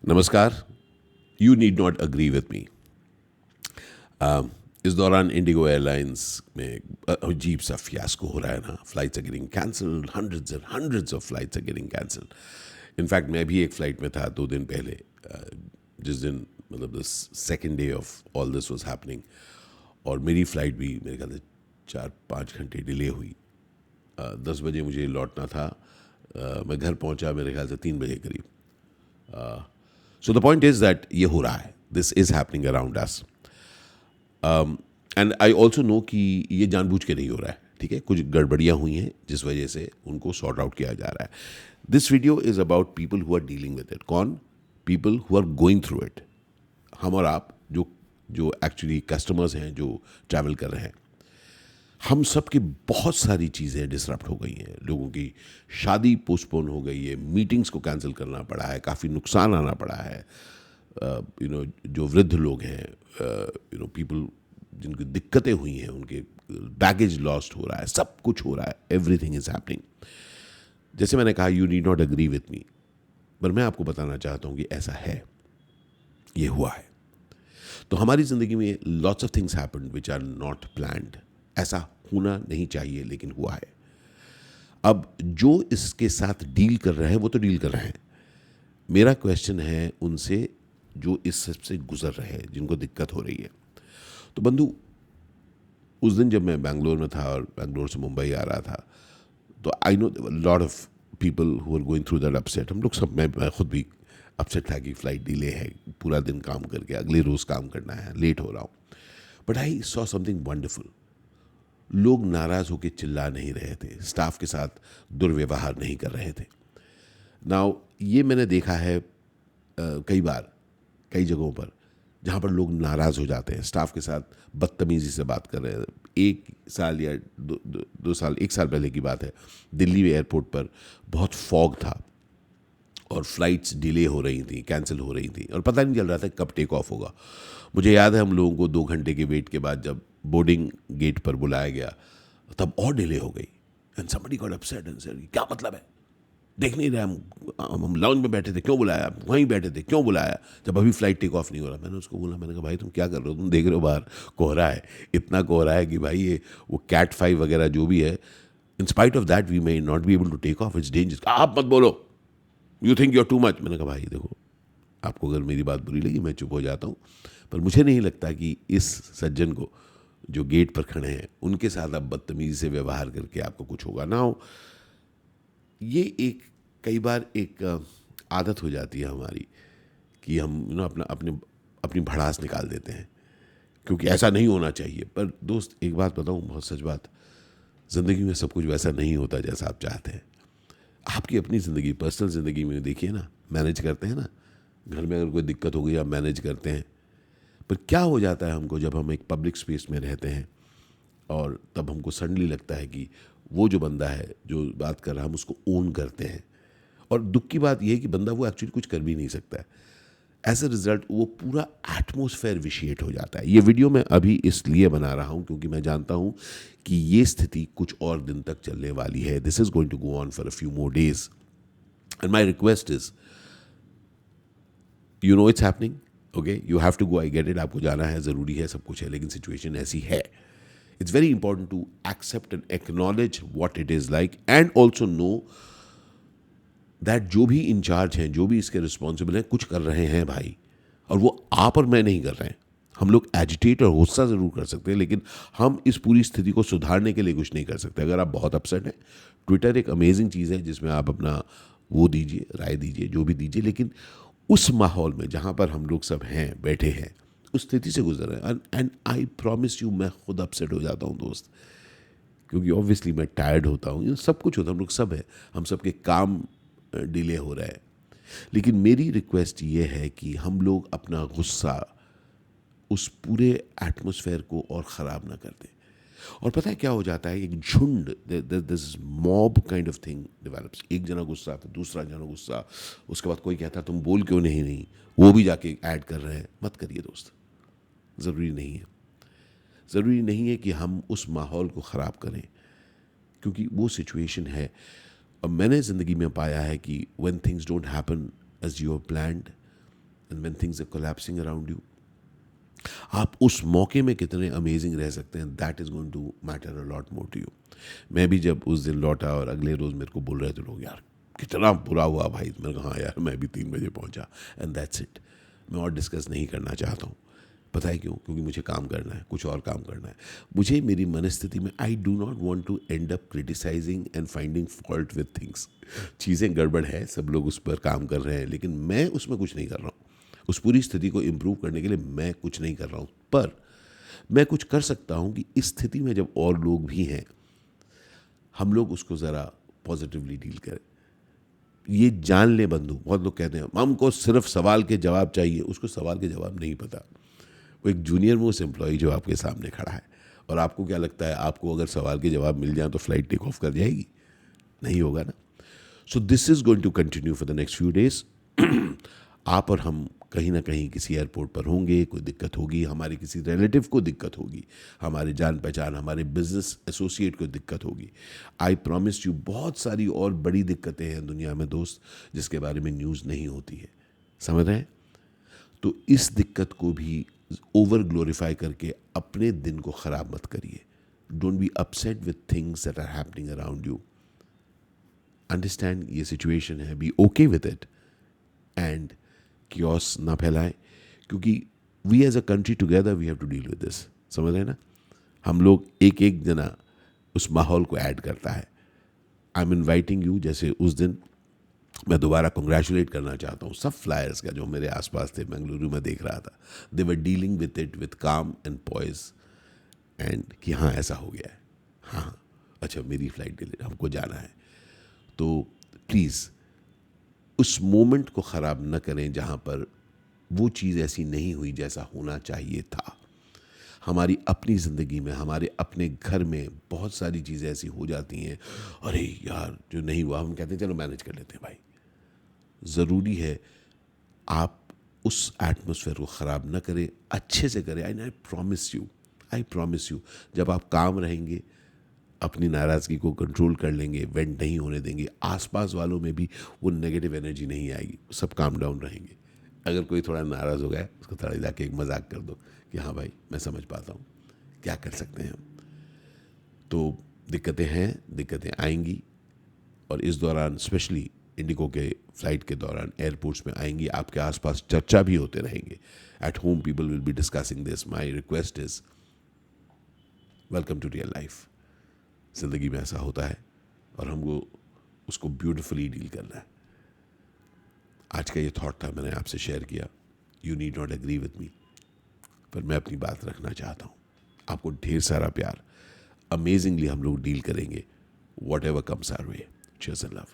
नमस्कार। You need not agree with me. इस दौरान इंडिगो एयरलाइंस में अजीब सा फियास्को हो रहा है ना। Flights are getting cancelled, hundreds and hundreds of flights are getting cancelled. In fact मैं भी एक फ़्लाइट में था 2 दिन पहले, जिस दिन मतलब the second day of all this was happening, और मेरी फ़्लाइट भी मेरे ख्याल से 4-5 घंटे डिले हुई। 10 बजे मुझे लौटना था। मैं घर पहुंचा मेरे ख्याल से 3 बजे करीब। So the point is that ये हो रहा है, this is happening around us. And I also know कि ये जानबूझ के नहीं हो रहा है, ठीक है। कुछ गड़बड़ियाँ हुई हैं जिस वजह से उनको सॉर्ट आउट किया जा रहा है। This video is about people who are dealing with it. कौन? People who are going through it. हम और आप जो जो एक्चुअली कस्टमर्स हैं, जो ट्रैवल कर रहे हैं, हम सब की बहुत सारी चीज़ें डिसरप्ट हो गई हैं। लोगों की शादी पोस्टपोन हो गई है, मीटिंग्स को कैंसिल करना पड़ा है, काफ़ी नुकसान आना पड़ा है। जो वृद्ध लोग हैं, पीपल जिनकी दिक्कतें हुई हैं, उनके बैगेज लॉस्ट हो रहा है, सब कुछ हो रहा है, एवरीथिंग इज हैपनिंग। जैसे मैंने कहा, you need not agree with me, पर मैं आपको बताना चाहता हूँ कि ऐसा है, ये हुआ है। तो हमारी ज़िंदगी में lots of things happened which are not planned. ऐसा होना नहीं चाहिए, लेकिन हुआ है। अब जो इसके साथ डील कर रहे हैं वो तो डील कर रहे हैं। मेरा क्वेश्चन है उनसे जो इस सबसे गुजर रहे हैं, जिनको दिक्कत हो रही है। तो बंधु, उस दिन जब मैं बैंगलोर में था और बैंगलोर से मुंबई आ रहा था, तो I know lot of people who are going through that upset. हम लोग सब, मैं खुद भी अपसेट था कि फ़्लाइट डिले है, पूरा दिन काम करके अगले रोज़ काम करना है, लेट हो रहा हूँ। But I saw something wonderful. लोग नाराज़ होकर चिल्ला नहीं रहे थे, स्टाफ के साथ दुर्व्यवहार नहीं कर रहे थे। नाउ ये मैंने देखा है कई बार, कई जगहों पर, जहाँ पर लोग नाराज़ हो जाते हैं, स्टाफ के साथ बदतमीज़ी से बात कर रहे हैं। 1 साल या 2 साल, 1 साल पहले की बात है, दिल्ली एयरपोर्ट पर बहुत फॉग था और फ्लाइट्स डिले हो रही थी, कैंसिल हो रही थी, और पता नहीं चल रहा था कब टेक ऑफ होगा। मुझे याद है हम लोगों को 2 घंटे के वेट के बाद जब बोर्डिंग गेट पर बुलाया गया, तब और डिले हो गई। And somebody got upset and said, क्या मतलब है, देख नहीं रहे हम लाउंज में बैठे थे, क्यों बुलाया, वहीं बैठे थे, क्यों बुलाया, जब अभी फ्लाइट टेक ऑफ नहीं हो रहा। मैंने उसको बोला, मैंने कहा भाई तुम क्या कर रहे हो, तुम देख रहे हो बाहर कोहरा है, इतना कोहरा है कि भाई ये वो कैट 5 वगैरह जो भी है, in spite of that we may not be able to take off, it's danger. आप मत बोलो, you think you are too much. मैंने कहा भाई देखो, आपको अगर मेरी बात बुरी लगी मैं चुप हो जाता हूँ, पर मुझे नहीं लगता कि इस सज्जन को जो गेट पर खड़े हैं उनके साथ आप बदतमीजी से व्यवहार करके आपको कुछ होगा ना हो। ये एक कई बार एक आदत हो जाती है हमारी कि हम अपना अपने अपनी भड़ास निकाल देते हैं, क्योंकि ऐसा नहीं होना चाहिए। पर दोस्त, एक बात बताऊँ, बहुत सच बात, ज़िंदगी में सब कुछ वैसा नहीं होता जैसा आप चाहते हैं। आपकी अपनी ज़िंदगी, पर्सनल ज़िंदगी में देखिए ना, मैनेज करते हैं ना, घर में अगर कोई दिक्कत हो गई आप मैनेज करते हैं। पर क्या हो जाता है हमको जब हम एक पब्लिक स्पेस में रहते हैं, और तब हमको सडनली लगता है कि वो जो बंदा है जो बात कर रहा है हम उसको ओन करते हैं। और दुख की बात यह है कि बंदा वो एक्चुअली कुछ कर भी नहीं सकता है। एज अ रिजल्ट वो पूरा एटमोसफेयर विशिएट हो जाता है। ये वीडियो मैं अभी इसलिए बना रहा हूँ क्योंकि मैं जानता हूँ कि ये स्थिति कुछ और दिन तक चलने वाली है। This is going to go on for a few more days, and my request is, you know it's happening, okay, you have to go, I get it, आपको जाना है, ज़रूरी है, सब कुछ है, लेकिन सिचुएशन ऐसी है। It's very important to accept and acknowledge what it is like, and also know that जो भी इंचार्ज हैं, जो भी इसके रिस्पॉन्सिबल हैं, कुछ कर रहे हैं भाई, और वो आप और मैं नहीं कर रहे हैं। हम लोग एजिटेट और गुस्सा ज़रूर कर सकते हैं, लेकिन हम इस पूरी स्थिति को सुधारने के लिए कुछ नहीं कर सकते। अगर आप बहुत अपसेट हैं, ट्विटर एक अमेजिंग चीज़ है जिसमें आप अपना वो दीजिए, राय दीजिए, जो भी दीजिए, लेकिन उस माहौल में जहाँ पर हम लोग सब हैं, बैठे हैं, उस स्थिति से गुजर रहे हैं, एंड आई प्रॉमिस यू, मैं खुद अपसेट हो जाता हूँ दोस्त, क्योंकि ऑब्वियसली मैं टायर्ड होता हूँ, ये सब कुछ होता है, हम लोग सब है, हम सब के काम डिले हो रहा है। लेकिन मेरी रिक्वेस्ट ये है कि हम लोग अपना गुस्सा उस पूरे एटमॉस्फेयर को और ख़राब ना कर दें। और पता है क्या हो जाता है, एक झुंड, this mob kind of thing develops. एक जना गुस्सा, फिर दूसरा जना गुस्सा, उसके बाद कोई कहता तुम बोल क्यों नहीं, वो भी जाके ऐड कर रहे हैं। मत करिए दोस्त, ज़रूरी नहीं है, ज़रूरी नहीं है कि हम उस माहौल को ख़राब करें, क्योंकि वो सिचुएशन है। अब मैंने ज़िंदगी में पाया है कि when things don't happen as you have planned, and when things are collapsing around you, आप उस मौके में कितने अमेजिंग रह सकते हैं, that is going to matter a lot more to you. मैं भी जब उस दिन लौटा और अगले रोज़ मेरे को बोल रहे थे लोग, यार कितना बुरा हुआ भाई, मैंने कहा हाँ यार मैं भी 3 बजे पहुंचा, एंड दैट्स इट. मैं और डिस्कस नहीं करना चाहता हूँ. पता है क्यों? क्योंकि मुझे काम करना है, कुछ और काम करना है. मुझे मेरी मनस्थिति में, I do not want to end up criticising and finding fault with things. चीज़ें गड़बड़ है, सब लोग उस पर काम कर रहे हैं, लेकिन मैं उसमें कुछ नहीं कर रहा हूँ. उस पूरी स्थिति को इम्प्रूव करने के लिए मैं कुछ नहीं कर रहा हूँ. पर मैं कुछ कर सकता हूँ कि इस स्थिति में जब और लोग भी हैं, हम लोग उसको ज़रा पॉजिटिवली डील करें. ये जान ले बंधु, बहुत लोग कहते हैं हमको सिर्फ सवाल के जवाब चाहिए. उसको सवाल के जवाब नहीं पता. वो एक जूनियर मोस्ट एम्प्लॉय जो आपके सामने खड़ा है, और आपको क्या लगता है आपको अगर सवाल के जवाब मिल जाए तो फ्लाइट टेक ऑफ कर जाएगी? नहीं होगा ना. So this is going to continue for the next few days. आप और हम कहीं ना कहीं किसी एयरपोर्ट पर होंगे, कोई दिक्कत होगी, हमारे किसी रिलेटिव को दिक्कत होगी, हमारे जान पहचान, हमारे बिजनेस एसोसिएट को दिक्कत होगी. आई प्रॉमिस यू, बहुत सारी और बड़ी दिक्कतें हैं दुनिया में दोस्त, जिसके बारे में न्यूज़ नहीं होती है. समझ रहे हैं? तो इस दिक्कत को भी ओवर ग्लोरीफाई करके अपने दिन को ख़राब मत करिए. Don't be upset with things that are happening around you. Understand ये सिचुएशन है, be okay with it, and chaos ना फैलाएं, क्योंकि we as a country together we have to deal with this. समझ रहे हैं ना? हम लोग एक एक जना उस माहौल को ऐड करता है. आई एम इन्वाइटिंग यू, जैसे उस दिन मैं दोबारा कंग्रेचुलेट करना चाहता हूँ सब फ्लायर्स का जो मेरे आसपास थे, बेंगलुरु में देख रहा था. They were dealing with it with calm and poise, and कि हाँ ऐसा हो गया है, हाँ अच्छा मेरी फ्लाइट डिले, हमको जाना है. तो प्लीज़ उस मोमेंट को ख़राब न करें जहाँ पर वो चीज़ ऐसी नहीं हुई जैसा होना चाहिए था. हमारी अपनी ज़िंदगी में, हमारे अपने घर में बहुत सारी चीज़ें ऐसी हो जाती हैं, अरे यार जो नहीं हुआ हम कहते हैं चलो मैनेज कर लेते हैं भाई. ज़रूरी है आप उस एटमॉस्फेयर को ख़राब न करें, अच्छे से करें. आई प्रॉमिस यू जब आप काम रहेंगे, अपनी नाराज़गी को कंट्रोल कर लेंगे, वेंट नहीं होने देंगे, आसपास वालों में भी वो नेगेटिव एनर्जी नहीं आएगी, सब काम डाउन रहेंगे. अगर कोई थोड़ा नाराज़ हो गया, उसको थोड़ा जाके एक मजाक कर दो कि हाँ भाई मैं समझ पाता हूँ, क्या कर सकते हैं हम. तो दिक्कतें हैं, दिक्कतें आएंगी, और इस दौरान स्पेशली इंडिगो के फ्लाइट के दौरान एयरपोर्ट्स में आएंगी. आपके आसपास चर्चा भी होते रहेंगे. At home people will be discussing this. My request is welcome to real life. ज़िंदगी में ऐसा होता है और हमको उसको ब्यूटिफुली डील करना है. आज का ये थॉट था, मैंने आपसे शेयर किया. You need not agree with me, पर मैं अपनी बात रखना चाहता हूँ. आपको ढेर सारा प्यार. अमेजिंगली हम लोग डील करेंगे whatever comes our way. Cheers and love.